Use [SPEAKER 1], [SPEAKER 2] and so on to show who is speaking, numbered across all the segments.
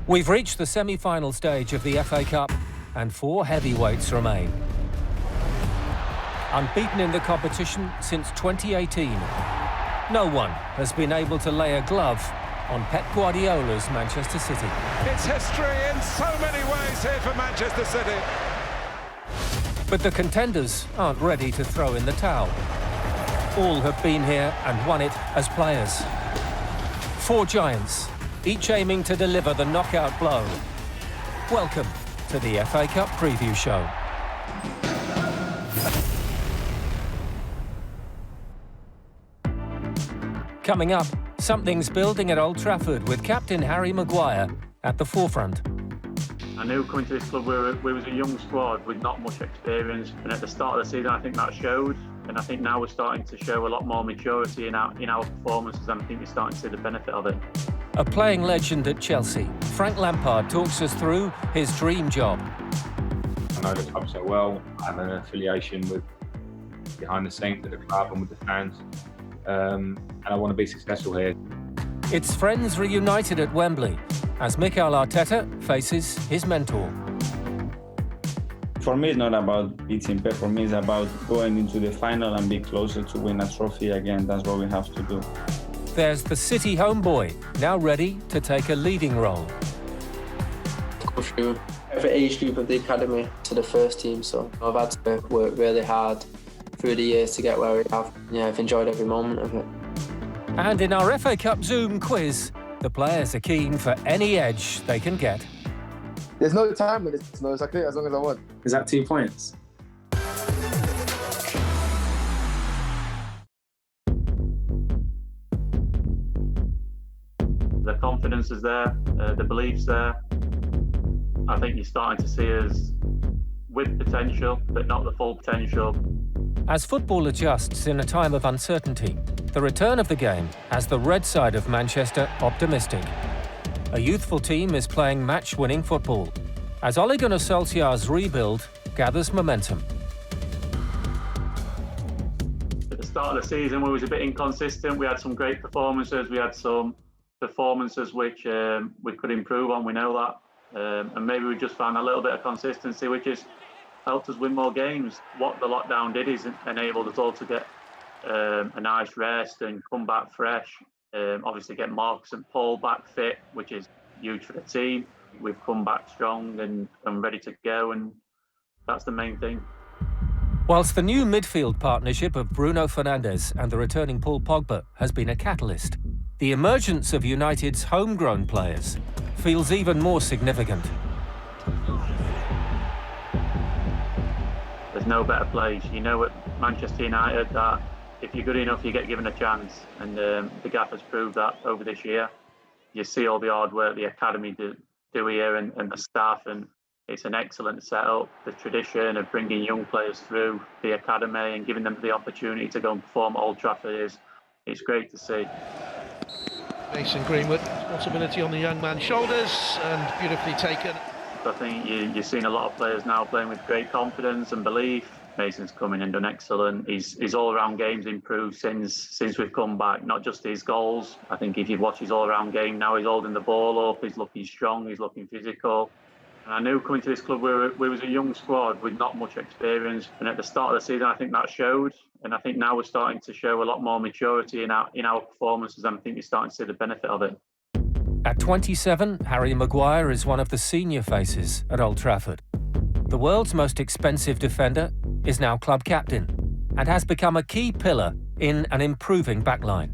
[SPEAKER 1] We've reached the semi-final stage of the FA Cup and 4 heavyweights remain. Unbeaten in the competition since 2018, no one has been able to lay a glove on Pep Guardiola's Manchester City.
[SPEAKER 2] It's history in so many ways here for Manchester City.
[SPEAKER 1] But the contenders aren't ready to throw in the towel. All have been here and won it as players. 4 giants, each aiming to deliver the knockout blow. Welcome to the FA Cup preview show. Coming up, something's building at Old Trafford with captain Harry Maguire at the forefront.
[SPEAKER 3] I knew coming to this club we was a young squad with not much experience, and at the start of the season I think that showed, and I think now we're starting to show a lot more maturity in our performances, and I think we're starting to see the benefit of it.
[SPEAKER 1] A playing legend at Chelsea, Frank Lampard talks us through his dream job.
[SPEAKER 4] I know the club so well. I have an affiliation with behind the scenes at the club and with the fans, and I want to be successful here.
[SPEAKER 1] It's friends reunited at Wembley as Mikel Arteta faces his mentor.
[SPEAKER 5] For me, it's not about beating Pep. For me, it's about going into the final and be closer to win a trophy again. That's what we have to do.
[SPEAKER 1] There's the City homeboy, now ready to take a leading role.
[SPEAKER 6] Go through every age group of the academy to the first team, so I've had to work really hard through the years to get where we have. Yeah, I've enjoyed every moment of it.
[SPEAKER 1] And in our FA Cup Zoom quiz, the players are keen for any edge they can get.
[SPEAKER 7] There's no time limit, it's exactly as long as I want.
[SPEAKER 8] Is that 2 points?
[SPEAKER 3] The confidence is there, the belief's there. I think you're starting to see us with potential, but not the full potential.
[SPEAKER 1] As football adjusts in a time of uncertainty, the return of the game has the red side of Manchester optimistic. A youthful team is playing match-winning football as Ole Gunnar Solskjaer's rebuild gathers momentum.
[SPEAKER 3] At the start of the season, we was a bit inconsistent. We had some great performances. We had some performances which we could improve on. We know that. And maybe we just found a little bit of consistency, which has helped us win more games. What the lockdown did is enabled us all to get a nice rest and come back fresh. Obviously get Marcus and Paul back fit, which is huge for the team. We've come back strong and ready to go, and that's the main thing.
[SPEAKER 1] Whilst the new midfield partnership of Bruno Fernandes and the returning Paul Pogba has been a catalyst, the emergence of United's homegrown players feels even more significant.
[SPEAKER 3] There's no better place. You know at Manchester United that if you're good enough, you get given a chance, and the Gaffer's proved that over this year. You see all the hard work the academy do here and the staff, and it's an excellent setup. The tradition of bringing young players through the academy and giving them the opportunity to go and perform at Old Trafford it's great to see.
[SPEAKER 9] Mason Greenwood, responsibility on the young man's shoulders, and beautifully taken.
[SPEAKER 3] I think you've seen a lot of players now playing with great confidence and belief. Mason's come in and done excellent. His all-round game's improved since we've come back, not just his goals. I think if you watch his all-round game now, he's holding the ball up, he's looking strong, he's looking physical. And I knew coming to this club we was a young squad with not much experience, and at the start of the season I think that showed, and I think now we're starting to show a lot more maturity in our performances, and I think you're starting to see the benefit of it.
[SPEAKER 1] At 27, Harry Maguire is one of the senior faces at Old Trafford. The world's most expensive defender is now club captain and has become a key pillar in an improving backline.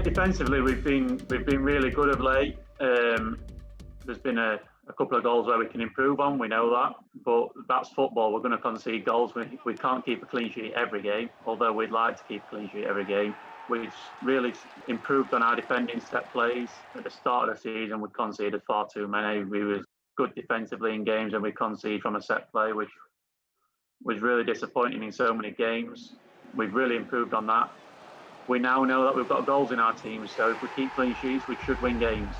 [SPEAKER 3] Defensively, we've been really good of late. There's been a couple of goals where we can improve on, we know that, but that's football. We're going to concede goals. We can't keep a clean sheet every game, although we'd like to keep a clean sheet every game. We've really improved on our defending set plays. At the start of the season, we conceded far too many. We were good defensively in games, and we conceded from a set play, which was really disappointing in so many games. We've really improved on that. We now know that we've got goals in our team, so if we keep clean sheets, we should win games.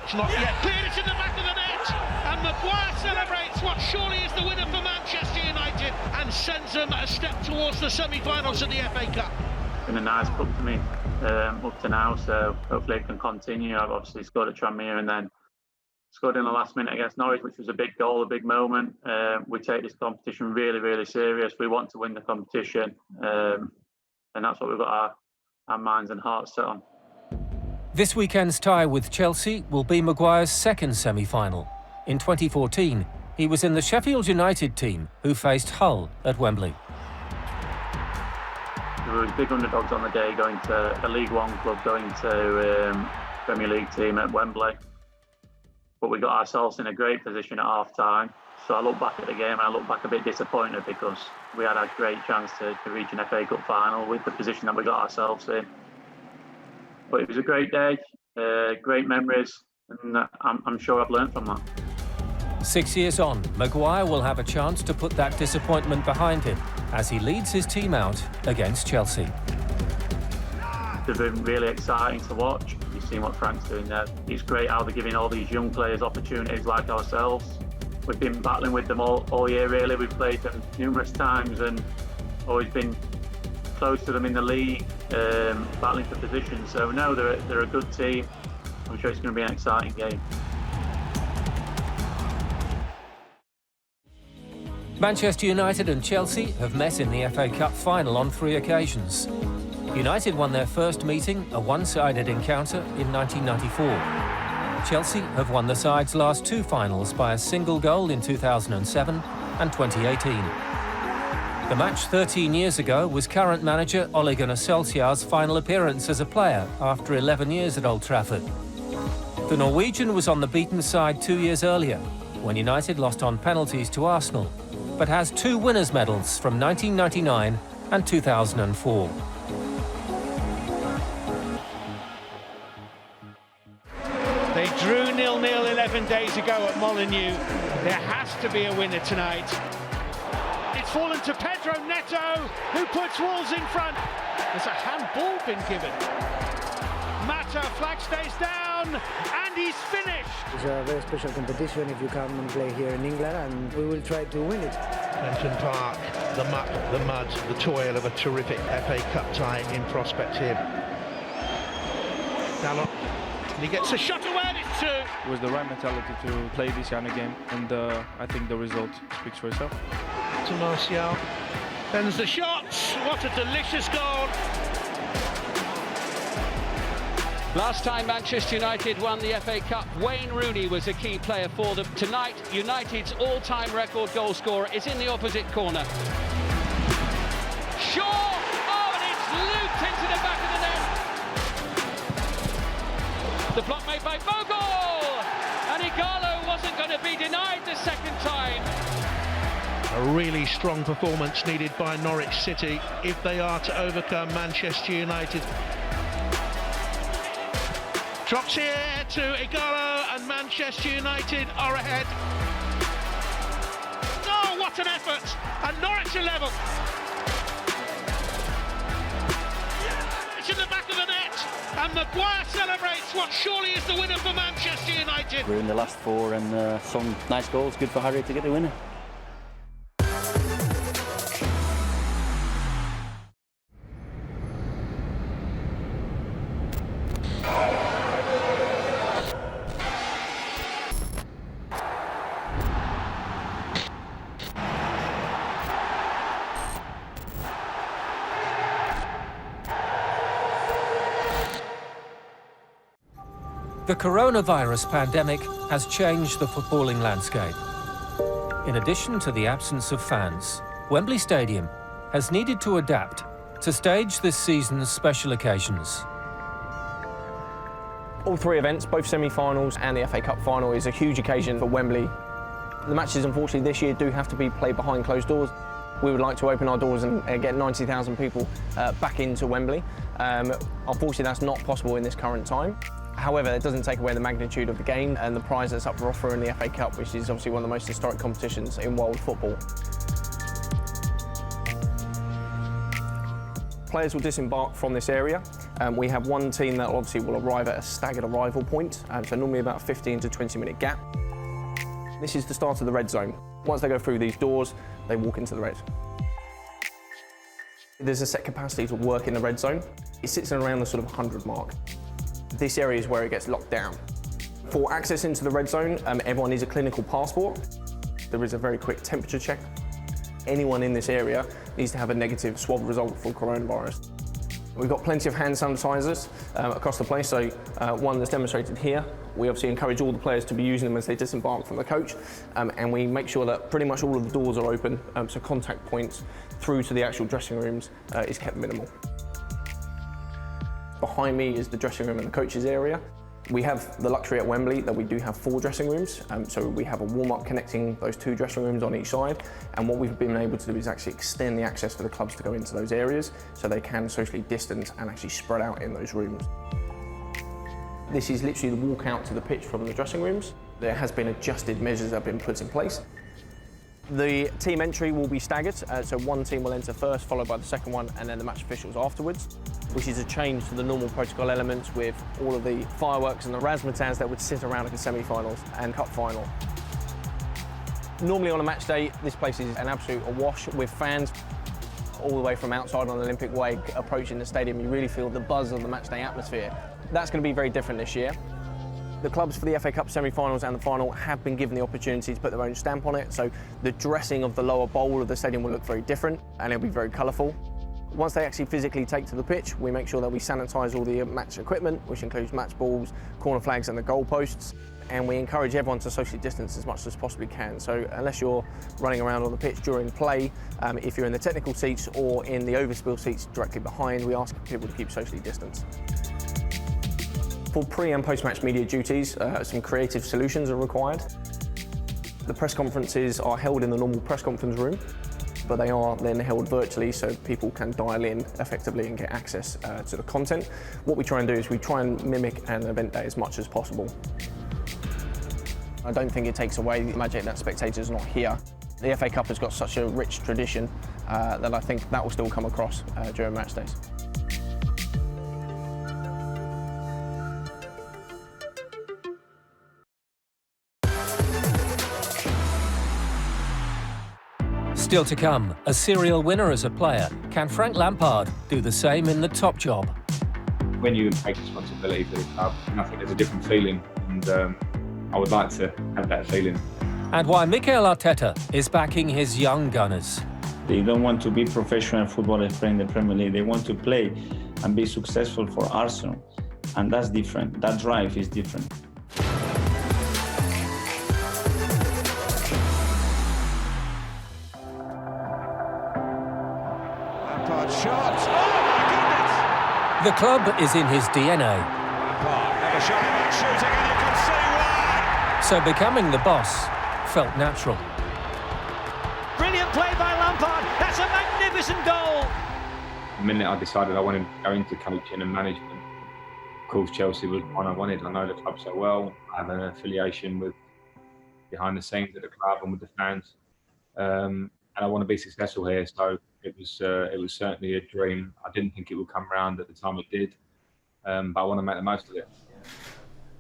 [SPEAKER 9] It's not yet cleared, it's in the back of the net, and Maguire celebrates what surely is the winner for Manchester United and sends them a step towards the semi-finals of the FA Cup.
[SPEAKER 3] It's been a nice cup for me. up to now, so hopefully it can continue. I've obviously scored at Tranmere and then scored in the last minute against Norwich, which was a big goal, a big moment. We take this competition really, really serious. We want to win the competition, and that's what we've got our minds and hearts set on.
[SPEAKER 1] This weekend's tie with Chelsea will be Maguire's second semi-final. In 2014, he was in the Sheffield United team who faced Hull at Wembley.
[SPEAKER 3] We were big underdogs on the day, going to a League One club, going to Premier League team at Wembley. But we got ourselves in a great position at half-time. So I look back at the game and I look back a bit disappointed because we had a great chance to reach an FA Cup final with the position that we got ourselves in. But it was a great day, great memories, and I'm sure I've learned from that.
[SPEAKER 1] 6 years on, Maguire will have a chance to put that disappointment behind him as he leads his team out against Chelsea.
[SPEAKER 3] It's been really exciting to watch. You've seen what Frank's doing there. It's great how they're giving all these young players opportunities like ourselves. We've been battling with them all year, really. We've played them numerous times and always been close to them in the league, battling for positions. So no, they're a good team. I'm sure it's going to be an exciting game.
[SPEAKER 1] Manchester United and Chelsea have met in the FA Cup final on 3 occasions. United won their first meeting, a one-sided encounter, in 1994. Chelsea have won the side's last 2 finals by a single goal in 2007 and 2018. The match 13 years ago was current manager Ole Gunnar Solskjaer's final appearance as a player after 11 years at Old Trafford. The Norwegian was on the beaten side 2 years earlier, when United lost on penalties to Arsenal, but has 2 winners' medals from 1999 and 2004.
[SPEAKER 9] They drew 0-0 11 days ago at Molineux. There has to be a winner tonight. It's fallen to Pedro Neto, who puts Wolves in front. There's a handball been given. Mata, flag stays down, and he's finished.
[SPEAKER 8] It's a very special competition if you come and play here in England, and we will try to win it.
[SPEAKER 10] Fenton Park, the muck, the mud, the toil of a terrific FA Cup tie in prospect here. Dallop, and he gets a shot away, and it's 2.
[SPEAKER 11] It was the right mentality to play this kind of game, and I think the result speaks for itself.
[SPEAKER 10] To Martial,
[SPEAKER 9] Sends the shots. What a delicious goal.
[SPEAKER 12] Last time Manchester United won the FA Cup, Wayne Rooney was a key player for them. Tonight, United's all-time record goal scorer is in the opposite corner. Shaw! Oh, and it's looped into the back of the net. The block made by Bogle! And Igalo wasn't going to be denied the second time.
[SPEAKER 10] A really strong performance needed by Norwich City if they are to overcome Manchester United. Drops here to Igalo, and Manchester United are ahead.
[SPEAKER 9] Oh, what an effort! And Norwich are level. It's in the back of the net, and Maguire celebrates what surely is the winner for Manchester United.
[SPEAKER 13] We're in the last 4, and some nice goals. Good for Harry to get the winner.
[SPEAKER 1] The coronavirus pandemic has changed the footballing landscape. In addition to the absence of fans, Wembley Stadium has needed to adapt to stage this season's special occasions.
[SPEAKER 14] All 3 events, both semi-finals and the FA Cup final, is a huge occasion for Wembley. The matches, unfortunately, this year do have to be played behind closed doors. We would like to open our doors and get 90,000 people back into Wembley. Unfortunately, that's not possible in this current time. However, it doesn't take away the magnitude of the game and the prize that's up for offer in the FA Cup, which is obviously one of the most historic competitions in world football. Players will disembark from this area. We have one team that obviously will arrive at a staggered arrival point, so normally about a 15 to 20 minute gap. This is the start of the red zone. Once they go through these doors, they walk into the red. There's a set capacity to work in the red zone. It sits around the sort of 100 mark. This area is where it gets locked down. For access into the red zone, everyone needs a clinical passport. There is a very quick temperature check. Anyone in this area needs to have a negative swab result for coronavirus. We've got plenty of hand sanitizers across the place, so one that's demonstrated here. We obviously encourage all the players to be using them as they disembark from the coach, and we make sure that pretty much all of the doors are open, so contact points through to the actual dressing rooms is kept minimal. Behind me is the dressing room and the coaches area. We have the luxury at Wembley that we do have 4 dressing rooms, so we have a warm-up connecting those 2 dressing rooms on each side, and what we've been able to do is actually extend the access for the clubs to go into those areas so they can socially distance and actually spread out in those rooms. This is literally the walk out to the pitch from the dressing rooms. There has been adjusted measures that have been put in place. The team entry will be staggered, so one team will enter first, followed by the second one, and then the match officials afterwards, which is a change to the normal protocol elements with all of the fireworks and the razzmatazz that would sit around at the semi-finals and cup final. Normally on a match day, this place is an absolute awash with fans all the way from outside on Olympic Way approaching the stadium. You really feel the buzz of the match day atmosphere. That's going to be very different this year. The clubs for the FA Cup semi-finals and the final have been given the opportunity to put their own stamp on it, so the dressing of the lower bowl of the stadium will look very different and it'll be very colourful. Once they actually physically take to the pitch, we make sure that we sanitise all the match equipment, which includes match balls, corner flags and the goal posts, and we encourage everyone to socially distance as much as possibly can. So unless you're running around on the pitch during play, if you're in the technical seats or in the overspill seats directly behind, we ask people to keep socially distanced. For pre- and post-match media duties, some creative solutions are required. The press conferences are held in the normal press conference room, but they are then held virtually so people can dial in effectively and get access to the content. What we try and do is we try and mimic an event day as much as possible. I don't think it takes away the magic that spectators are not here. The FA Cup has got such a rich tradition that I think that will still come across during match days.
[SPEAKER 1] Still to come, a serial winner as a player. Can Frank Lampard do the same in the top job?
[SPEAKER 4] When you take responsibility for the club, I think there's a different feeling, and I would like to have that feeling.
[SPEAKER 1] And why Mikel Arteta is backing his young gunners.
[SPEAKER 5] They don't want to be professional footballers playing the Premier League. They want to play and be successful for Arsenal, and that's different. That drive is different.
[SPEAKER 2] Shot! Oh my goodness!
[SPEAKER 1] The club is in his DNA.
[SPEAKER 2] Lampard never shot him out shooting, and you can see why.
[SPEAKER 1] So becoming the boss felt natural.
[SPEAKER 9] Brilliant play by Lampard. That's a magnificent goal.
[SPEAKER 4] The minute I decided I wanted to go into coaching and management, of course Chelsea was one I wanted. I know the club so well. I have an affiliation with behind the scenes at the club and with the fans, and I want to be successful here. So it was certainly a dream. I didn't think it would come around at the time it did, but I want to make the most of it.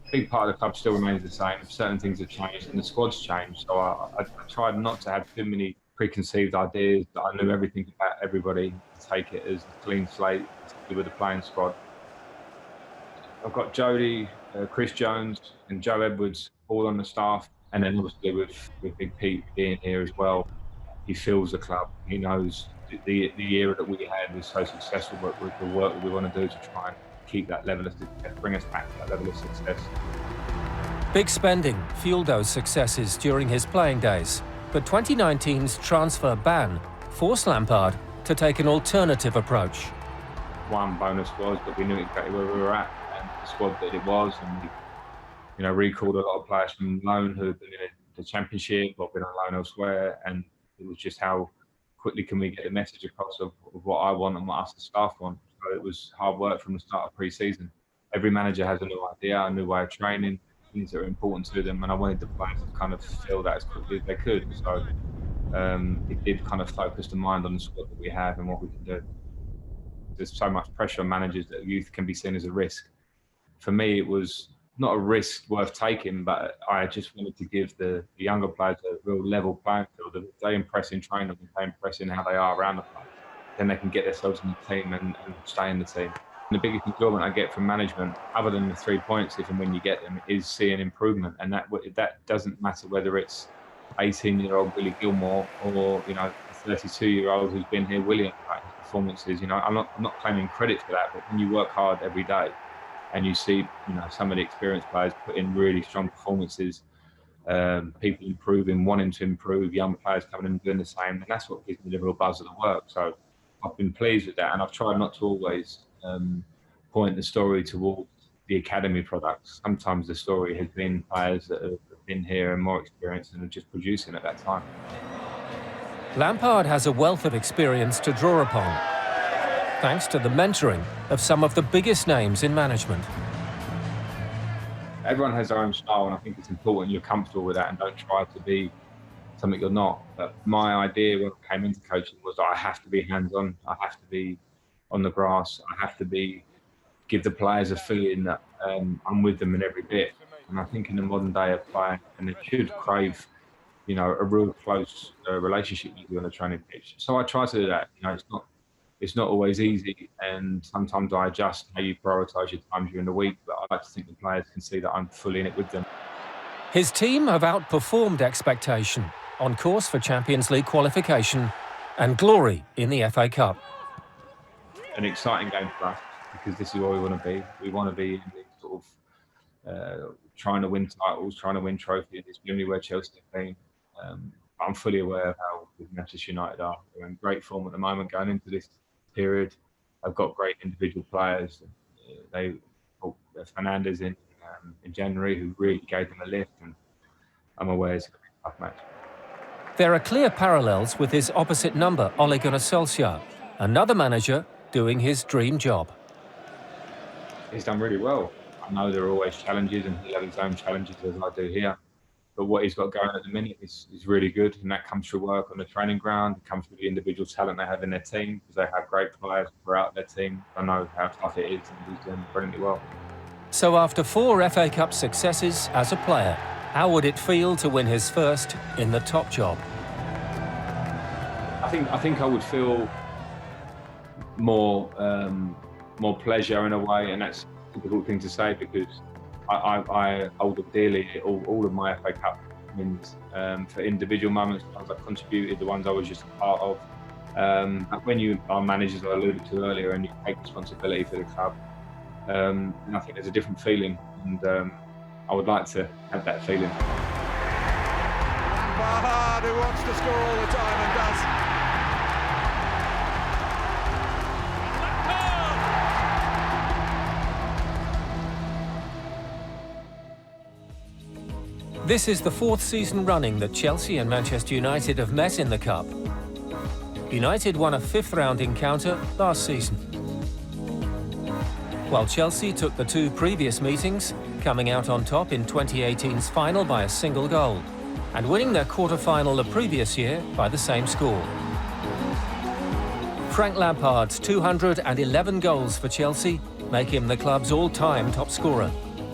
[SPEAKER 4] A big part of the club still remains the same. Certain things have changed and the squad's changed. So I tried not to have too many preconceived ideas, that I knew everything about everybody, to take it as a clean slate, particularly with the playing squad. I've got Jody, Chris Jones and Joe Edwards all on the staff, and then obviously with Big Pete being here as well. He feels the club. He knows the era that we had was so successful, but with the work that we want to do to try and keep that level of success, bring us back to that level of success.
[SPEAKER 1] Big spending fueled those successes during his playing days, but 2019's transfer ban forced Lampard to take an alternative approach.
[SPEAKER 4] One bonus was that we knew exactly where we were at and the squad that it was, and we, recalled a lot of players from loan who had been in the Championship or been on loan elsewhere, and it was just how quickly can we get the message across of what I want and what us the staff want. So it was hard work from the start of pre-season. Every manager has a new idea, a new way of training, things that are important to them, and I wanted the players to kind of feel that as quickly as they could. So it did kind of focus the mind on the squad that we have and what we can do. There's so much pressure on managers that youth can be seen as a risk. For me, it was not a risk worth taking, but I just wanted to give the younger players a real level playing field. If they impress in training, if they impress in how they are around the place, then they can get themselves in the team and stay in the team. The biggest enjoyment I get from management, other than the 3 points, if and when you get them, is seeing improvement. And that doesn't matter whether it's 18-year-old Billy Gilmore or, you know, 32-year-old who's been here, William. Like, his performances, you know, I'm not claiming credit for that, but when you work hard every day and you see, you know, some of the experienced players put in really strong performances, people improving, wanting to improve, young players coming in and doing the same, and that's what gives me the real buzz of the work. So I've been pleased with that, and I've tried not to always point the story towards the academy products. Sometimes the story has been players that have been here and more experienced and are just producing at that time.
[SPEAKER 1] Lampard has a wealth of experience to draw upon, thanks to the mentoring of some of the biggest names in management.
[SPEAKER 4] Everyone has their own style, and I think it's important you're comfortable with that and don't try to be something you're not. But my idea when I came into coaching was that I have to be hands-on, I have to be on the grass, I have to give the players a feeling that I'm with them in every bit. And I think in the modern day of play, and they should crave, you know, a real close relationship with you on the training pitch. So I try to do that. You know, it's not always easy, and sometimes I adjust how you prioritise your time during the week, but I like to think the players can see that I'm fully in it with them.
[SPEAKER 1] His team have outperformed expectation, on course for Champions League qualification and glory in the FA Cup.
[SPEAKER 4] An exciting game for us, because this is where we want to be. We want to be in the sort of trying to win titles, trying to win trophies. It's really where Chelsea have been. I'm fully aware of how Manchester United are. They're in great form at the moment going into this period. I've got great individual players. They brought Fernandes in January, who really gave them a lift, and I'm aware it's going to be a tough match.
[SPEAKER 1] There are clear parallels with his opposite number, Ole Gunnar Solskjaer, another manager doing his dream job.
[SPEAKER 4] He's done really well. I know there are always challenges, and he'll have his own challenges as I do here. But what he's got going at the minute is really good, and that comes through work on the training ground. It comes through the individual talent they have in their team, because they have great players throughout their team. I know how tough it is, and he's doing brilliantly well.
[SPEAKER 1] So after 4 FA Cup successes as a player, how would it feel to win his first in the top job?
[SPEAKER 4] I think I would feel more pleasure in a way, and that's a difficult thing to say because I hold it dearly, all of my FA Cup wins, for individual moments, the ones I contributed, the ones I was just a part of. When you are managers, I alluded to earlier, and you take responsibility for the club, and I think there's a different feeling, and I would like to have that feeling.
[SPEAKER 2] Lampard, who wants to score all the time and does.
[SPEAKER 1] This is the 4th season running that Chelsea and Manchester United have met in the Cup. United won a 5th round encounter last season, while Chelsea took the 2 previous meetings, coming out on top in 2018's final by a single goal, and winning their quarter-final the previous year by the same score. Frank Lampard's 211 goals for Chelsea make him the club's all-time top scorer.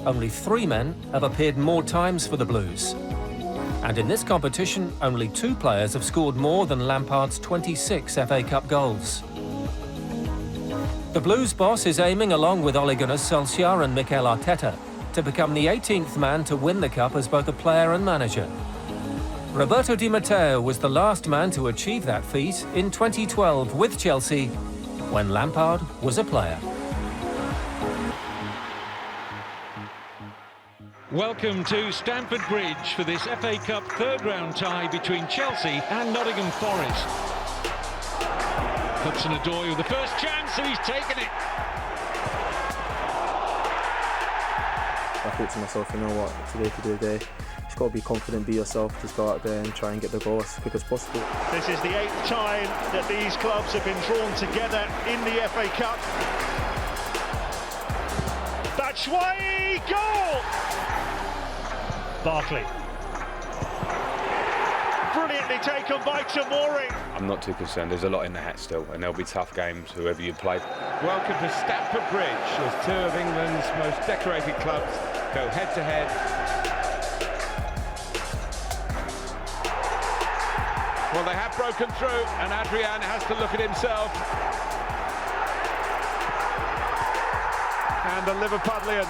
[SPEAKER 1] Only 3 men have appeared more times for the Blues. And in this competition, only 2 players have scored more than Lampard's 26 FA Cup goals. The Blues boss is aiming, along with Ole Gunnar Solskjaer and Mikel Arteta, to become the 18th man to win the Cup as both a player and manager. Roberto Di Matteo was the last man to achieve that feat in 2012 with Chelsea, when Lampard was a player.
[SPEAKER 10] Welcome to Stamford Bridge for this FA Cup 3rd round tie between Chelsea and Nottingham Forest. Hudson-Odoi with the first chance, and he's taken it.
[SPEAKER 15] I thought to myself, you know what, today could be the day. Just got to be confident, be yourself, just go out there and try and get the goal as quick as possible.
[SPEAKER 9] This is the 8th time that these clubs have been drawn together in the FA Cup. Batshuayi, goal! Barkley. Brilliantly taken by Tomori.
[SPEAKER 16] I'm not too concerned. There's a lot in the hat still, and there'll be tough games, whoever you play.
[SPEAKER 2] Welcome to Stamford Bridge, as 2 of England's most decorated clubs go head-to-head. Well, they have broken through, and Adrian has to look at himself. And the Liverpudlian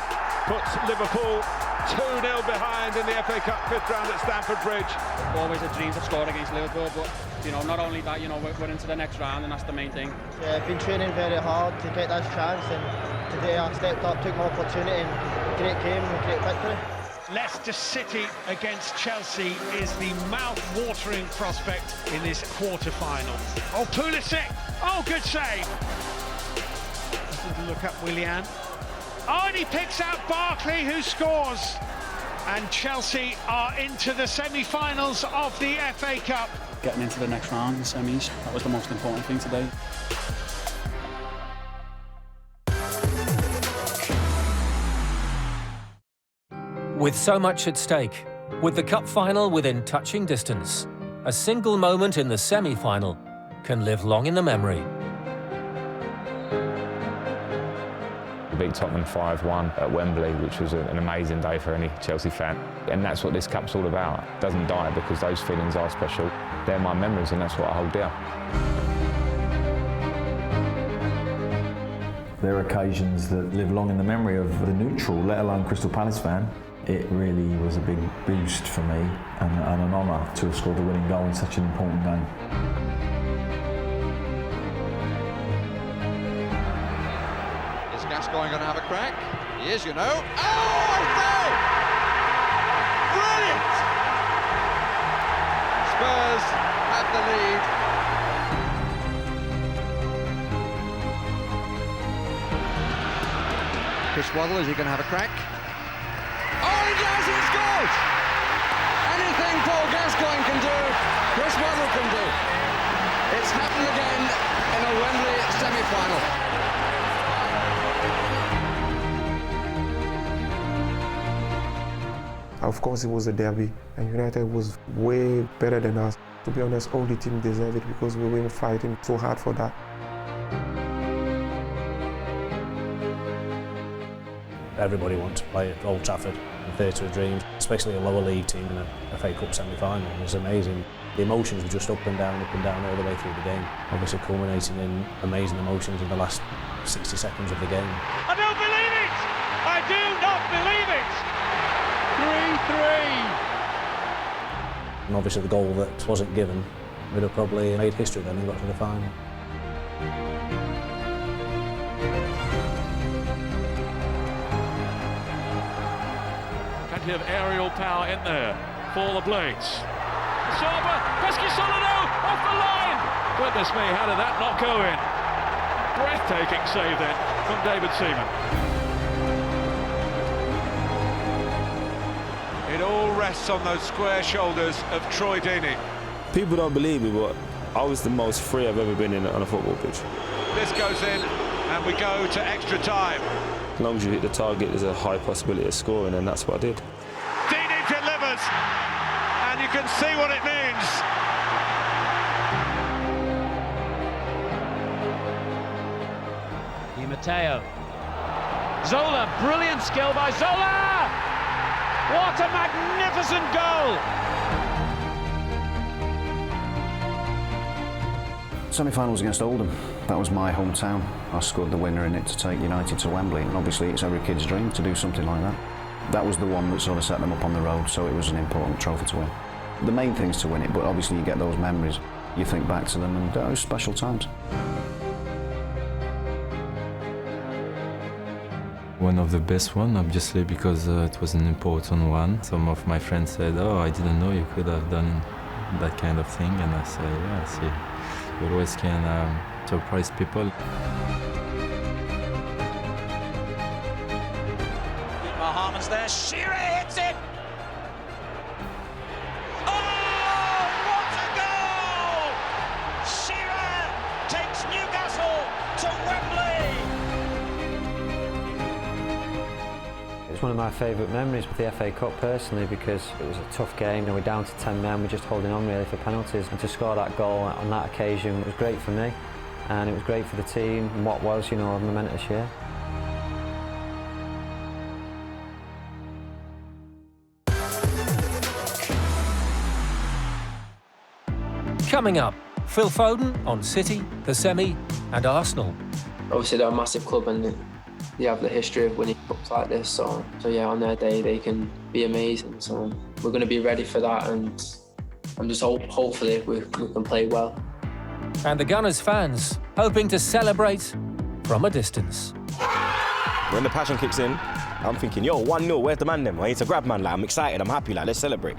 [SPEAKER 2] puts Liverpool 2-0 behind in the FA Cup 5th round at Stamford Bridge.
[SPEAKER 17] Always a dream to score against Liverpool, but not only that, we're into the next round, and that's the main thing.
[SPEAKER 18] Yeah, I've been training very hard to get that chance, and today I stepped up, took my opportunity, and great game and great victory.
[SPEAKER 9] Leicester City against Chelsea is the mouth-watering prospect in this quarter-final. Oh, Pulisic! Oh, good save! Nothing to look up, Willian. Oh, and he picks out Barkley, who scores. And Chelsea are into the semi-finals of the FA Cup.
[SPEAKER 19] Getting into the next round, the semis, that was the most important thing today.
[SPEAKER 1] With so much at stake, with the cup final within touching distance, a single moment in the semi-final can live long in the memory.
[SPEAKER 4] We beat Tottenham 5-1 at Wembley, which was an amazing day for any Chelsea fan. And that's what this cup's all about. It doesn't die because those feelings are special. They're my memories, and that's what I hold dear.
[SPEAKER 20] There are occasions that live long in the memory of the neutral, let alone Crystal Palace fan. It really was a big boost for me and an honour to have scored the winning goal in such an important game.
[SPEAKER 21] Is Gascoigne going to have a crack? He is, you know. Oh, I say! Brilliant! Spurs have the lead. Chris Waddle, is he going to have a crack? Oh, he does! He scores! Anything Paul Gascoigne can do, Chris Waddle can do. It's happened again in a Wembley semi-final.
[SPEAKER 22] Of course, it was a derby, and United was way better than us. To be honest, all the team deserved it because we were fighting so hard for that.
[SPEAKER 23] Everybody wants to play at Old Trafford, the Theatre of Dreams, especially a lower league team in a FA Cup semi-final. It was amazing. The emotions were just up and down all the way through the game. Obviously culminating in amazing emotions in the last 60 seconds of the game.
[SPEAKER 9] I don't believe it! I do not believe it! 3-3!
[SPEAKER 23] And obviously the goal that wasn't given would have probably made history then and got to the final.
[SPEAKER 24] Plenty of aerial power in there for the Blades. Saba, Pesky-Solano off the line! Goodness me, how did that not go in? Breathtaking save then from David Seaman.
[SPEAKER 2] It all rests on those square shoulders of Troy Deeney.
[SPEAKER 25] People don't believe me, but I was the most free I've ever been in on a football pitch.
[SPEAKER 2] This goes in and we go to extra time.
[SPEAKER 25] As long as you hit the target, there's a high possibility of scoring, and that's what I did.
[SPEAKER 2] Deeney delivers, and you can see what it means.
[SPEAKER 12] Di Matteo. Zola, brilliant skill by Zola! What a magnificent goal!
[SPEAKER 26] Semi-finals against Oldham. That was my hometown. I scored the winner in it to take United to Wembley, and obviously it's every kid's dream to do something like that. That was the one that sort of set them up on the road, so it was an important trophy to win. The main thing is to win it, but obviously you get those memories. You think back to them, and those special times.
[SPEAKER 27] One of the best one, obviously, because it was an important one. Some of my friends said, "Oh, I didn't know you could have done that kind of thing," and I said, "Yeah, see, you always can surprise people."
[SPEAKER 12] Mahomes there, Shearer hits it! Oh, what a goal! Shearer takes Newcastle to Wembley!
[SPEAKER 28] It's one of my favourite memories with the FA Cup personally, because it was a tough game and we're down to 10 men, we're just holding on really for penalties, and to score that goal on that occasion was great for me, and it was great for the team and what was, a momentous year.
[SPEAKER 1] Coming up, Phil Foden on City, the semi and Arsenal.
[SPEAKER 6] Obviously they're a massive club and They have the history of winning cups like this, so yeah, on their day they can be amazing. So we're going to be ready for that, and I'm just hopefully we can play well.
[SPEAKER 1] And the Gunners fans hoping to celebrate from a distance.
[SPEAKER 3] When the passion kicks in, I'm thinking, yo, 1-0, where's the man then? I need to grab man, like, I'm excited, I'm happy, like, let's celebrate.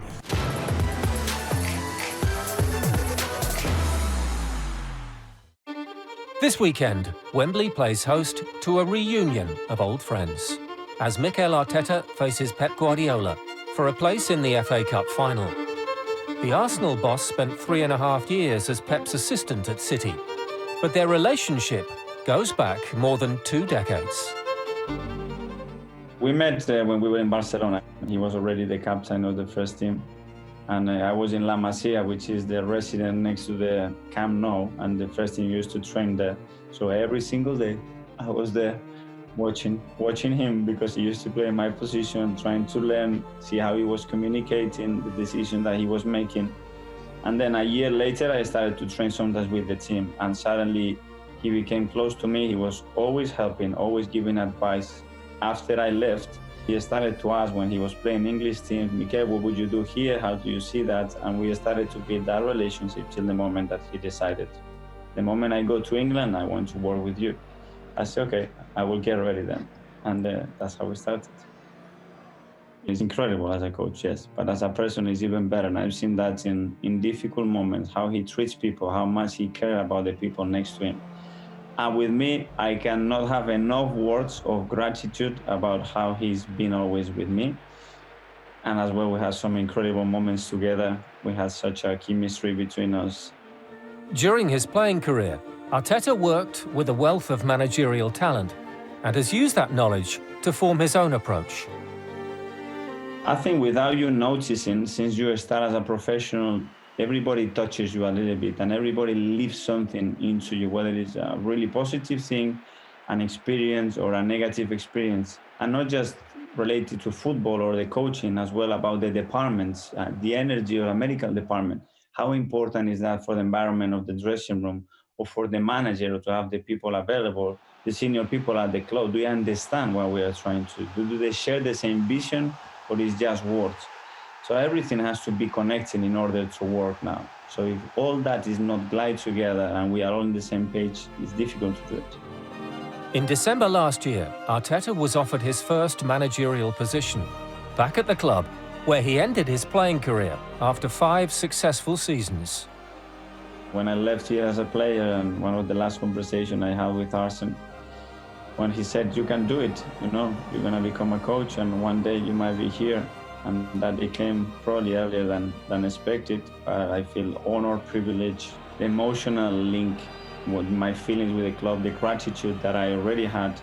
[SPEAKER 1] This weekend, Wembley plays host to a reunion of old friends as Mikel Arteta faces Pep Guardiola for a place in the FA Cup final. The Arsenal boss spent 3.5 years as Pep's assistant at City, but their relationship goes back more than 2 decades.
[SPEAKER 5] We met when we were in Barcelona. He was already the captain of the first team. And I was in La Masia, which is the residence next to the Camp Nou, and the first team used to train there. So every single day I was there watching him, because he used to play in my position, trying to learn, see how he was communicating, the decision that he was making. And then a year later, I started to train sometimes with the team, and suddenly he became close to me. He was always helping, always giving advice. After I left, he started to ask when he was playing English teams, Mikel, what would you do here? How do you see that? And we started to build that relationship till the moment that he decided, the moment I go to England, I want to work with you. I said, okay, I will get ready then. And that's how we started. He's incredible as a coach, yes, but as a person, he's even better. And I've seen that in difficult moments, how he treats people, how much he cares about the people next to him. And with me, I cannot have enough words of gratitude about how he's been always with me. And as well, we had some incredible moments together. We had such a chemistry between us.
[SPEAKER 1] During his playing career, Arteta worked with a wealth of managerial talent and has used that knowledge to form his own approach.
[SPEAKER 5] I think without you noticing, since you start as a professional, everybody touches you a little bit and everybody leaves something into you, whether it's a really positive thing, an experience, or a negative experience. And not just related to football or the coaching, as well about the departments, the energy of a medical department. How important is that for the environment of the dressing room, or for the manager to have the people available, the senior people at the club? Do you understand what we are trying to do? Do they share the same vision, or is just words? So everything has to be connected in order to work now. So if all that is not glide together and we are all on the same page, it's difficult to do it.
[SPEAKER 1] In December last year, Arteta was offered his first managerial position, back at the club, where he ended his playing career after 5 successful seasons.
[SPEAKER 5] When I left here as a player, and one of the last conversations I had with Arsene, when he said, you can do it, you know, you're going to become a coach and one day you might be here. And that it came probably earlier than expected. I feel honored, privileged, the emotional link with my feelings with the club, the gratitude that I already had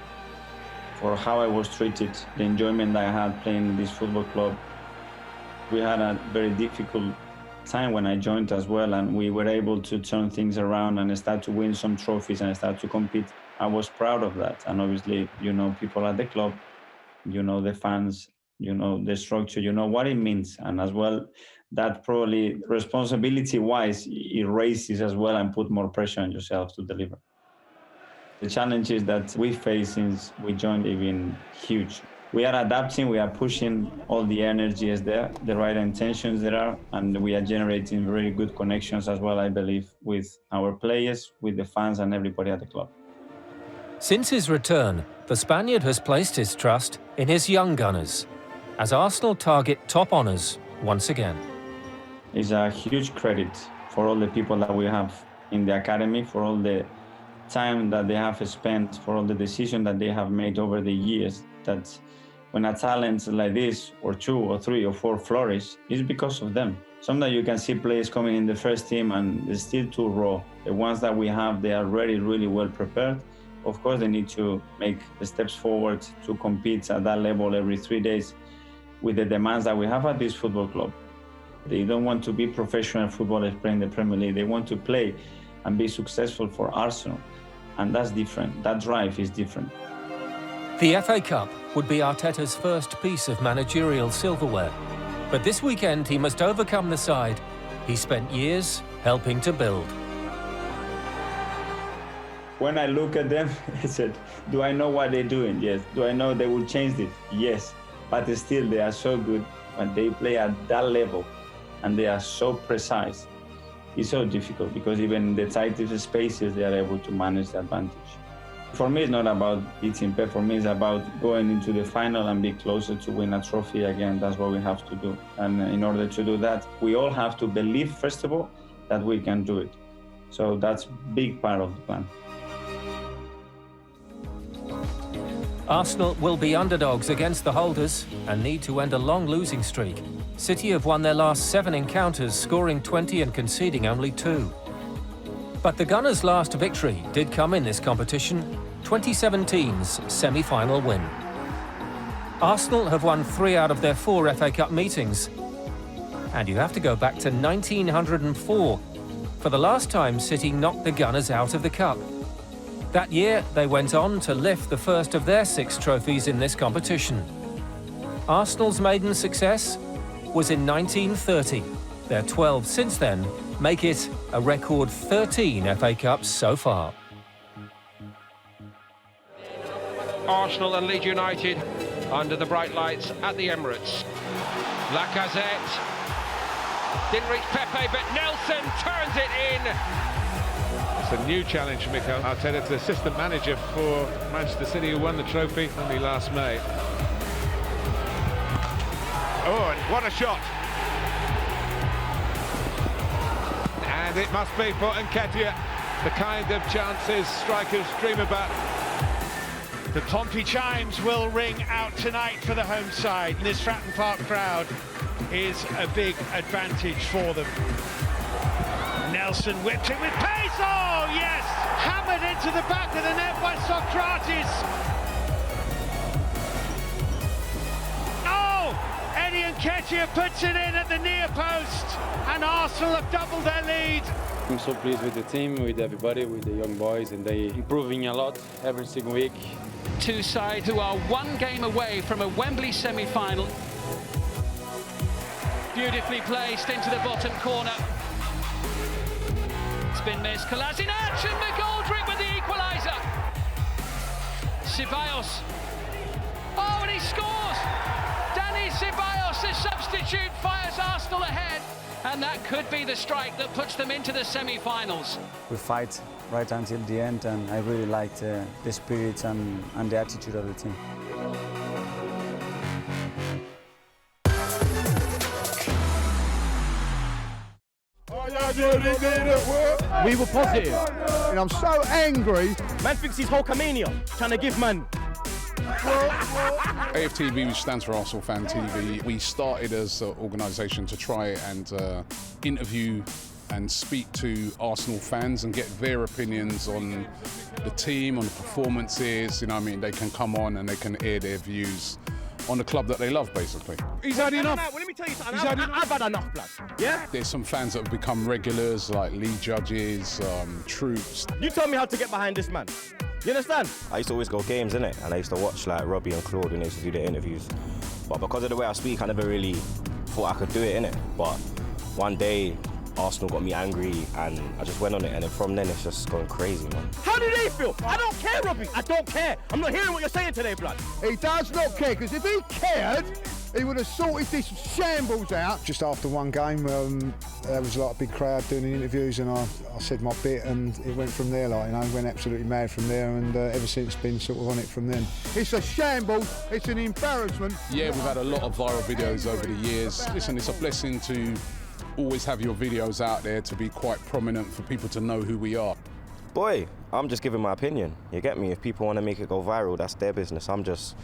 [SPEAKER 5] for how I was treated, the enjoyment that I had playing in this football club. We had a very difficult time when I joined as well, and we were able to turn things around and start to win some trophies and start to compete. I was proud of that. And obviously, you know, people at the club, you know, the fans, you know, the structure, you know what it means. And as well, that probably responsibility-wise, it raises as well and put more pressure on yourself to deliver. The challenges that we face since we joined have been huge. We are adapting, we are pushing, all the energy is there, the right intentions there are, and we are generating very good connections as well, I believe, with our players, with the fans and everybody at the club.
[SPEAKER 1] Since his return, the Spaniard has placed his trust in his young Gunners, as Arsenal target top honours once again.
[SPEAKER 5] It's a huge credit for all the people that we have in the academy, for all the time that they have spent, for all the decisions that they have made over the years, that when a talent like this, or 2 or 3 or 4 flourish, it's because of them. Sometimes you can see players coming in the first team and they're still too raw. The ones that we have, they are already really well prepared. Of course, they need to make the steps forward to compete at that level every 3 days. With the demands that we have at this football club. They don't want to be professional footballers playing the Premier League. They want to play and be successful for Arsenal. And that's different. That drive is different.
[SPEAKER 1] The FA Cup would be Arteta's first piece of managerial silverware. But this weekend he must overcome the side he spent years helping to build.
[SPEAKER 5] When I look at them, I said, do I know what they're doing? Yes. Do I know they will change it? Yes. But still, they are so good when they play at that level and they are so precise. It's so difficult because even in the tightest spaces, they are able to manage the advantage. For me, it's not about beating Pep. For me, it's about going into the final and be closer to win a trophy again. That's what we have to do. And in order to do that, we all have to believe, first of all, that we can do it. So that's a big part of the plan.
[SPEAKER 1] Arsenal will be underdogs against the holders and need to end a long losing streak. City have won their last 7 encounters, scoring 20 and conceding only 2. But the Gunners' last victory did come in this competition, 2017's semi-final win. Arsenal have won 3 out of their 4 FA Cup meetings. And you have to go back to 1904 for the last time City knocked the Gunners out of the Cup. That year, they went on to lift the first of their 6 trophies in this competition. Arsenal's maiden success was in 1930. Their 12 since then make it a record 13 FA Cups so far.
[SPEAKER 2] Arsenal and Leeds United under the bright lights at the Emirates. Lacazette didn't reach Pepe, but Nelson turns it in. It's a new challenge for Mikel Arteta, the assistant manager for Manchester City, who won the trophy only last May. Oh, and what a shot! And it must be for Nketiah, the kind of chances strikers dream about.
[SPEAKER 9] The Pompey chimes will ring out tonight for the home side. This Stratton Park crowd is a big advantage for them. Nelson whipped it with pace. Oh, yes! Hammered into the back of the net by Socrates. Oh! Eddie Nketiah puts it in at the near post, and Arsenal have doubled their lead.
[SPEAKER 7] I'm so pleased with the team, with everybody, with the young boys, and they improving a lot every single week.
[SPEAKER 12] 2 sides who are 1 game away from a Wembley semi-final. Beautifully placed into the bottom corner. It's been missed. Kolasinac and McGoldrick with the equaliser. Ceballos. Oh, and he scores! Danny Ceballos, the substitute, fires Arsenal ahead. And that could be the strike that puts them into the semi-finals.
[SPEAKER 8] We fight right until the end, and I really liked the spirit and the attitude of the team.
[SPEAKER 10] We were positive, and I'm so angry. Man thinks he's Hulkamania, trying to give man.
[SPEAKER 11] AFTV, which stands for Arsenal Fan TV, we started as an organisation to try and interview and speak to Arsenal fans and get their opinions on the team, on the performances. You know what I mean? They can come on and they can air their views on the club that they love, basically.
[SPEAKER 10] He's had enough. Well, let me tell you something. I've had enough, blood. Yeah?
[SPEAKER 11] There's some fans that have become regulars, like league judges, troops.
[SPEAKER 10] You tell me how to get behind this man. You understand?
[SPEAKER 3] I used to always go games, innit? And I used to watch like Robbie and Claude when they used to do their interviews. But because of the way I speak, I never really thought I could do it, innit? But one day, Arsenal got me angry and I just went on it, and then from then it's just gone crazy, man.
[SPEAKER 10] How do they feel? I don't care, Robbie. I don't care. I'm not hearing what you're saying today, blood. He does not care, because if he cared, he would have sorted this shambles out.
[SPEAKER 13] Just after one game, there was like a big crowd doing the interviews, and I said my bit, and it went from there, like, you know, went absolutely mad from there, and ever since been sort of on it from then.
[SPEAKER 10] It's a shambles, it's an embarrassment.
[SPEAKER 11] Yeah, we've had a lot of viral videos over the years. Listen, it's a blessing to always have your videos out there, to be quite prominent for people to know who we are.
[SPEAKER 3] Boy, I'm just giving my opinion, you get me? If people want to make it go viral, that's their business. I'm just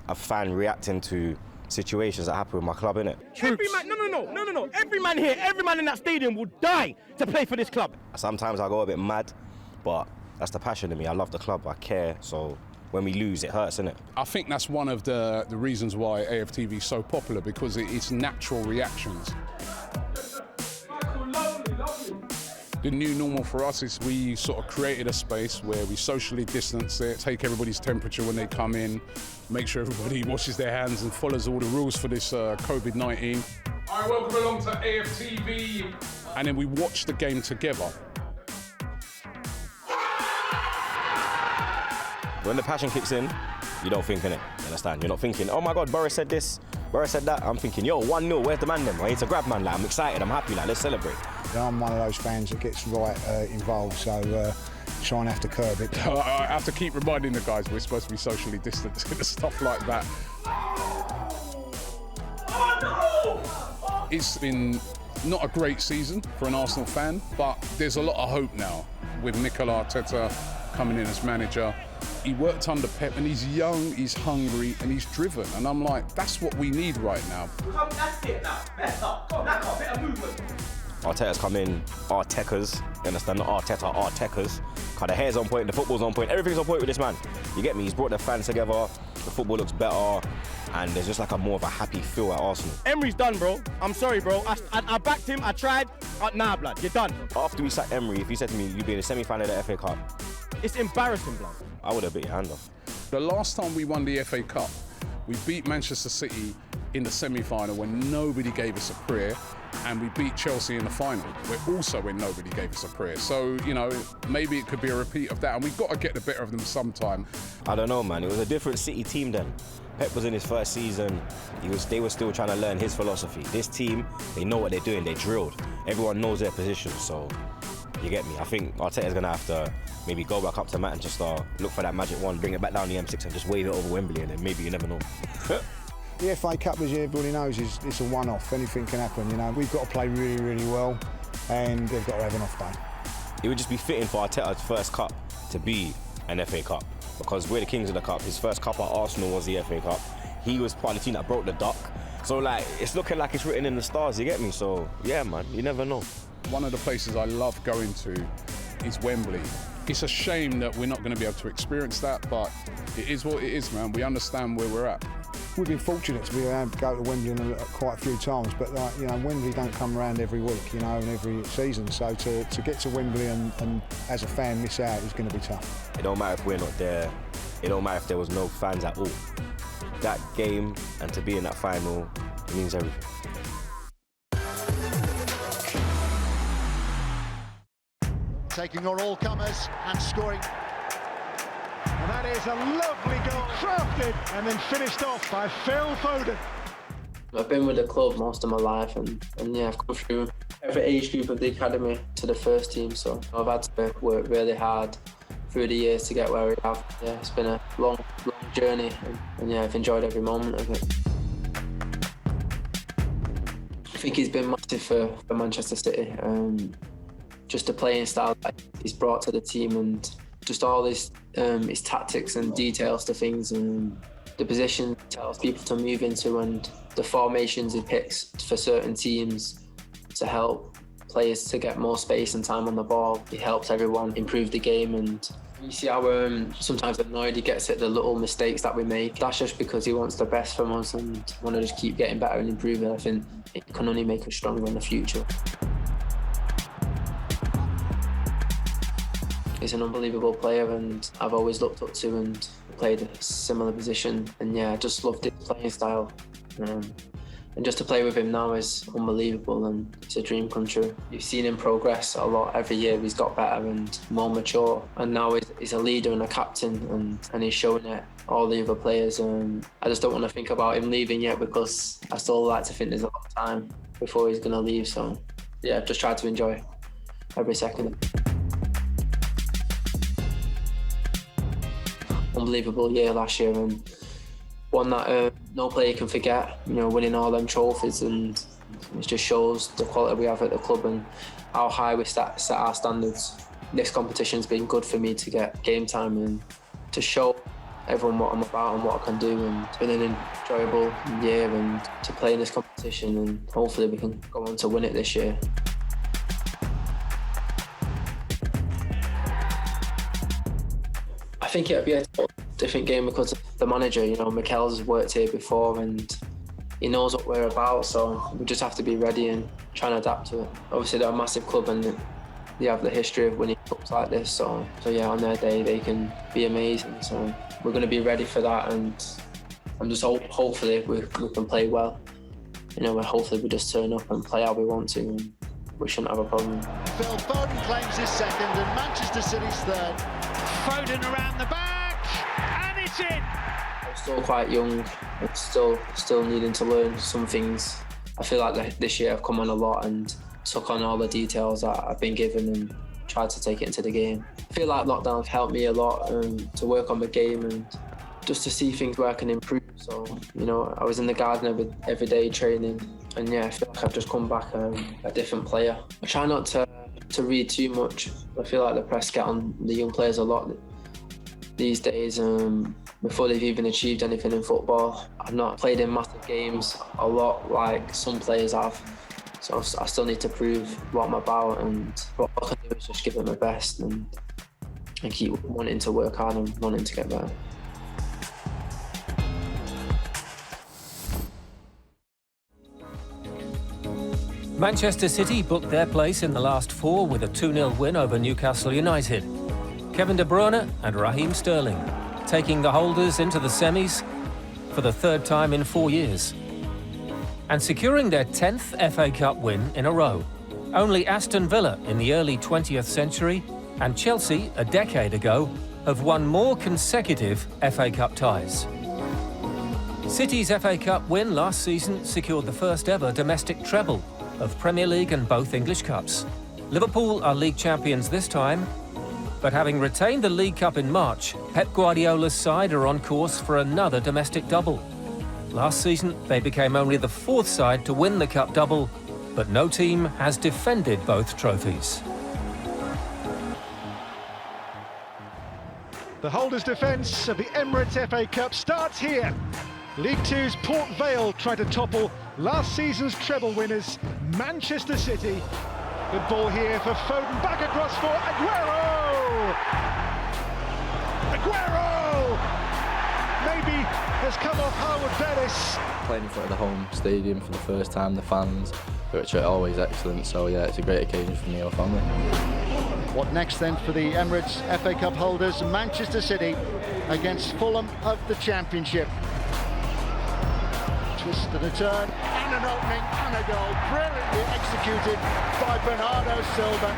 [SPEAKER 3] a fan reacting to situations that happen with my club, innit?
[SPEAKER 10] Every man, no. Every man here, every man in that stadium will die to play for this club.
[SPEAKER 3] Sometimes I go a bit mad, but that's the passion in me. I love the club, I care, so when we lose, it hurts, innit?
[SPEAKER 11] I think that's one of the reasons why AFTV is so popular, because it's natural reactions. The new normal for us is we sort of created a space where we socially distance it, take everybody's temperature when they come in, make sure everybody washes their hands and follows all the rules for this COVID-19. All right, welcome along to AFTV. And then we watch the game together.
[SPEAKER 3] when the passion kicks in, you don't think in it. You understand? You're not thinking, oh my God, Boris said this, Boris said that. I'm thinking, yo, 1-0, where's the man then? I need to grab man, like, I'm excited, I'm happy, like, let's celebrate.
[SPEAKER 13] I'm one of those fans that gets right involved, so try and have to curb it.
[SPEAKER 11] I have to keep reminding the guys we're supposed to be socially distanced and stuff like that. It's been not a great season for an Arsenal fan, but there's a lot of hope now with Mikel Arteta coming in as manager. He worked under Pep and he's young, he's hungry and he's driven. And I'm like, that's what we need right now.
[SPEAKER 10] That's it now. Better. Go, that got a bit of movement.
[SPEAKER 3] Arteta's come in, Artekas, you understand? Not Arteta, Artekas. Cause the hair's on point, the football's on point, everything's on point with this man. You get me? He's brought the fans together, the football looks better, and there's just like a more of a happy feel at Arsenal.
[SPEAKER 10] Emery's done, bro. I'm sorry, bro. I backed him, I tried. Nah, blood, you're done.
[SPEAKER 3] After we sacked Emery, if you said to me, you'd be in the semi-final of the FA Cup,
[SPEAKER 10] it's embarrassing, blood.
[SPEAKER 3] I would have bit your hand off.
[SPEAKER 11] The last time we won the FA Cup, we beat Manchester City in the semi-final when nobody gave us a prayer, and we beat Chelsea in the final, where also when nobody gave us a prayer. So, you know, maybe it could be a repeat of that, and we've got to get the better of them sometime.
[SPEAKER 3] I don't know, man. It was a different City team then. Pep was in his first season. They were still trying to learn his philosophy. This team, they know what they're doing. They drilled. Everyone knows their position, so you get me. I think Arteta's going to have to maybe go back up to Manchester, look for that magic wand, bring it back down the M6 and just wave it over Wembley, and then maybe you never know.
[SPEAKER 13] The FA Cup, as everybody knows, it's a one-off. Anything can happen, you know. We've got to play really, really well, and they've got to have an off day.
[SPEAKER 3] It would just be fitting for Arteta's first cup to be an FA Cup, because we're the kings of the cup. His first cup at Arsenal was the FA Cup. He was part of the team that broke the duck. So, like, it's looking like it's written in the stars, you get me? So, yeah, man, you never know.
[SPEAKER 11] One of the places I love going to is Wembley. It's a shame that we're not going to be able to experience that, but it is what it is, man. We understand where we're at.
[SPEAKER 13] We've been fortunate to be able to go to Wembley quite a few times, but like, you know, Wembley don't come around every week, you know, and every season. So to get to Wembley and as a fan miss out is going to be tough.
[SPEAKER 3] It don't matter if we're not there. It don't matter if there was no fans at all. That game and to be in that final, it means everything.
[SPEAKER 4] Taking on all comers and scoring. And that is a lovely goal, crafted and then finished off by Phil Foden.
[SPEAKER 6] I've been with the club most of my life, and yeah, I've come through every age group of the academy to the first team, so I've had to work really hard through the years to get where we have. Yeah, it's been a long journey, and yeah, I've enjoyed every moment of it. I think he's been massive for Manchester City. Just the playing style that he's brought to the team, and just all his tactics and details to things, and the position he tells people to move into, and the formations he picks for certain teams to help players to get more space and time on the ball. He helps everyone improve the game, and you see how sometimes annoyed he gets at the little mistakes that we make. That's just because he wants the best from us and want to just keep getting better and improving. I think it can only make us stronger in the future. He's an unbelievable player, and I've always looked up to and played a similar position. And yeah, I just loved his playing style. And just to play with him now is unbelievable, and it's a dream come true. You've seen him progress a lot every year. He's got better and more mature, and now he's a leader and a captain, and he's showing it all the other players. I just don't want to think about him leaving yet, because I still like to think there's a lot of time before he's going to leave. So yeah, I've just tried to enjoy every second. Unbelievable year last year, and one that no player can forget. You know, winning all them trophies, and it just shows the quality we have at the club and how high we set our standards. This competition's been good for me to get game time and to show everyone what I'm about and what I can do, and it's been an enjoyable year, and to play in this competition, and hopefully we can go on to win it this year. I think it'll be a different game because of the manager. You know, Mikel's worked here before and he knows what we're about, so we just have to be ready and try and adapt to it. Obviously, they're a massive club and they have the history of winning cups like this, so yeah, on their day they can be amazing. So we're going to be ready for that, and I'm just hopefully we can play well. You know, hopefully we just turn up and play how we want to, and we shouldn't have a problem.
[SPEAKER 4] Phil Foden claims his second and Manchester City's third.
[SPEAKER 9] Foden around the back, It's in!
[SPEAKER 6] I'm still quite young. I'm still needing to learn some things. I feel like this year I've come on a lot and took on all the details that I've been given and tried to take it into the game. I feel like lockdown helped me a lot to work on the game and just to see things where I can improve. So, you know, I was in the garden every day training, and yeah, I feel like I've just come back a different player. I try not to read too much. I feel like the press get on the young players a lot these days before they've even achieved anything in football. I've not played in massive games a lot like some players have, so I still need to prove what I'm about, and what I can do is just give it my best and keep wanting to work hard and wanting to get better.
[SPEAKER 1] Manchester City booked their place in the last four with a 2-0 win over Newcastle United. Kevin De Bruyne and Raheem Sterling taking the holders into the semis for the third time in 4 years and securing their 10th FA Cup win in a row. Only Aston Villa in the early 20th century and Chelsea a decade ago have won more consecutive FA Cup ties. City's FA Cup win last season secured the first ever domestic treble of Premier League and both English Cups. Liverpool are league champions this time, but having retained the League Cup in March, Pep Guardiola's side are on course for another domestic double. Last season, they became only the fourth side to win the Cup double, but no team has defended both trophies.
[SPEAKER 4] The holders' defence of the Emirates FA Cup starts here. League Two's Port Vale tried to topple last season's treble winners, Manchester City. Good ball here for Foden, back across for Aguero! Aguero! Maybe has come off Howard Bellis.
[SPEAKER 14] Playing in front of the home stadium for the first time, the fans, which are always excellent, so yeah, it's a great occasion for me and my family.
[SPEAKER 4] What next then for the Emirates FA Cup holders, Manchester City against Fulham of the Championship. Twist and a turn, and an opening, and a goal. Brilliantly executed by Bernardo Silva.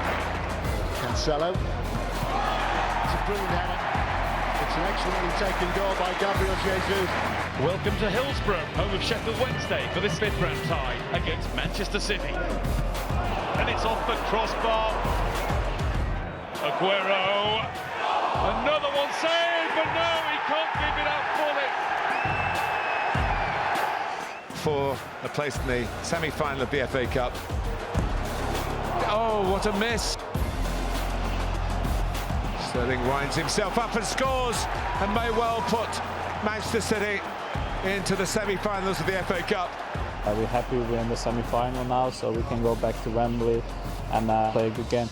[SPEAKER 4] Cancelo. It's a brilliant header. It's an excellently taken goal by Gabriel Jesus.
[SPEAKER 24] Welcome to Hillsborough, home of Sheffield Wednesday, for this fifth round tie against Manchester City. And it's off the crossbar. Aguero. Another one saved, but no, he can't keep it out fully.
[SPEAKER 15] For a place in the semi-final of the FA Cup. Oh, what a miss. Sterling winds himself up and scores, and may well put Manchester City into the semi-finals of the FA Cup.
[SPEAKER 16] We're happy we're in the semi-final now, so we can go back to Wembley and play a good game.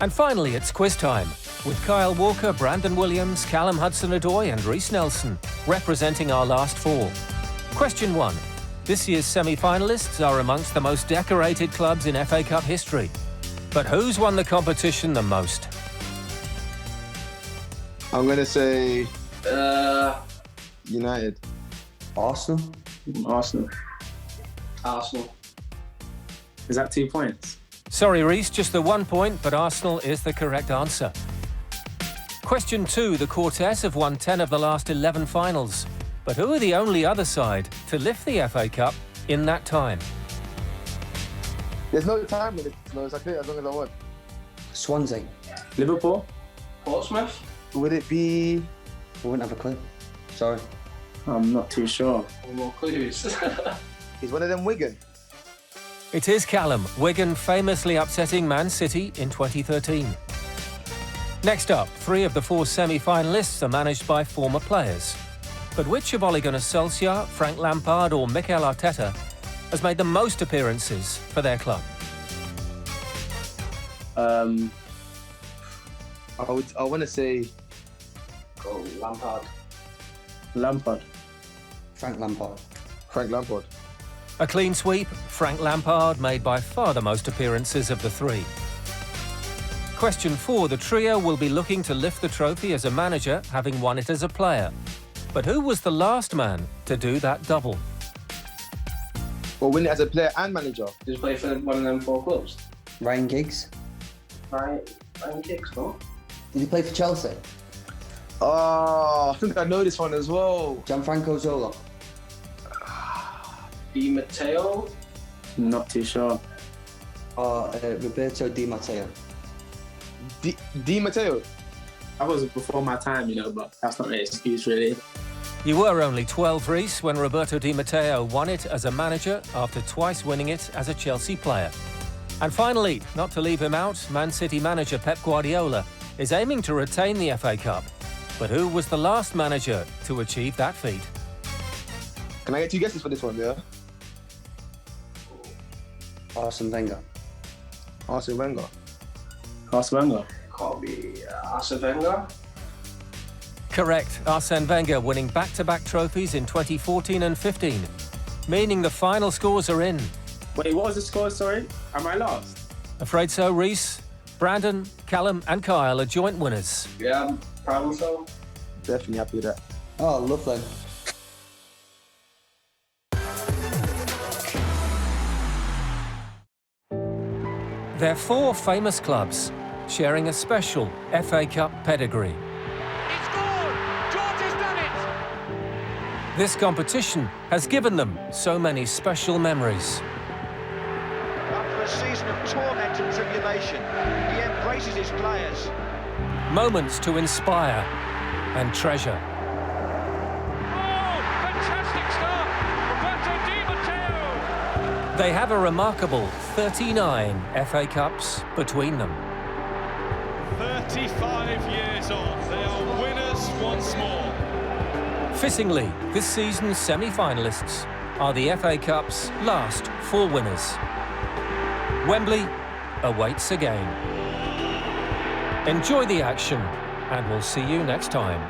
[SPEAKER 1] And finally, it's quiz time, with Kyle Walker, Brandon Williams, Callum Hudson-Odoi and Reece Nelson representing our last four. Question 1. This year's semi-finalists are amongst the most decorated clubs in FA Cup history. But who's won the competition the most?
[SPEAKER 17] I'm going to say United.
[SPEAKER 18] Arsenal.
[SPEAKER 17] Arsenal.
[SPEAKER 18] Is that 2 points?
[SPEAKER 1] Sorry, Reece, just the 1 point, but Arsenal is the correct answer. Question 2. The Quartet have won 10 of the last 11 finals. But who are the only other side to lift the FA Cup in that time?
[SPEAKER 17] There's no time limit. No, it's okay as long as I want.
[SPEAKER 18] Swansea.
[SPEAKER 17] Liverpool.
[SPEAKER 18] Portsmouth.
[SPEAKER 17] Would it be?
[SPEAKER 18] I wouldn't have a clue. Sorry.
[SPEAKER 17] I'm not too sure.
[SPEAKER 18] More clues.
[SPEAKER 17] Is one of them Wigan?
[SPEAKER 1] It is Callum. Wigan famously upsetting Man City in 2013. Next up, 3 of the 4 semi-finalists are managed by former players. But which of Ole Gunnar Solskjaer, Frank Lampard or Mikel Arteta has made the most appearances for their club?
[SPEAKER 17] I want to say
[SPEAKER 18] Lampard.
[SPEAKER 17] Lampard.
[SPEAKER 18] Frank Lampard.
[SPEAKER 17] Frank Lampard.
[SPEAKER 1] A clean sweep, Frank Lampard made by far the most appearances of the 3. Question 4. The trio will be looking to lift the trophy as a manager, having won it as a player. But who was the last man to do that double?
[SPEAKER 17] Well, win it as a player and manager.
[SPEAKER 18] Did you play for one of them 4 clubs? Ryan Giggs. Ryan Giggs, no? Did he play for Chelsea?
[SPEAKER 17] Oh, I think I know this one as well.
[SPEAKER 18] Gianfranco Zola. Di Matteo?
[SPEAKER 17] Not too sure.
[SPEAKER 18] Roberto Di Matteo.
[SPEAKER 17] Di Matteo? That was before my time, you know, but that's not an excuse, really.
[SPEAKER 1] You were only 12, Reece, when Roberto Di Matteo won it as a manager after twice winning it as a Chelsea player. And finally, not to leave him out, Man City manager Pep Guardiola is aiming to retain the FA Cup. But who was the last manager to achieve that feat?
[SPEAKER 17] Can I get 2 guesses for this one, yeah?
[SPEAKER 18] Arsene Wenger.
[SPEAKER 17] Arsene Wenger.
[SPEAKER 18] Arsene Wenger.
[SPEAKER 17] Can't be Arsene Wenger.
[SPEAKER 1] Correct, Arsene Wenger winning back-to-back trophies in 2014 and 15, meaning the final scores are in.
[SPEAKER 17] Wait, what was the score, sorry? Am I last?
[SPEAKER 1] Afraid so, Reece. Brandon, Callum and Kyle are joint winners.
[SPEAKER 17] Yeah, I'm proud of myself. Definitely happy with that.
[SPEAKER 18] Oh, lovely.
[SPEAKER 1] They're 4 famous clubs, sharing a special FA Cup pedigree.
[SPEAKER 9] It's scored! George has done it!
[SPEAKER 1] This competition has given them so many special memories.
[SPEAKER 10] After a season of torment and tribulation, he embraces his players.
[SPEAKER 1] Moments to inspire and treasure.
[SPEAKER 9] Oh, fantastic start! Roberto Di Matteo!
[SPEAKER 1] They have a remarkable 39 FA Cups between them.
[SPEAKER 9] 35 years on, they are winners once more.
[SPEAKER 1] Fittingly, this season's semi-finalists are the FA Cup's last 4 winners. Wembley awaits again. Enjoy the action, and we'll see you next time.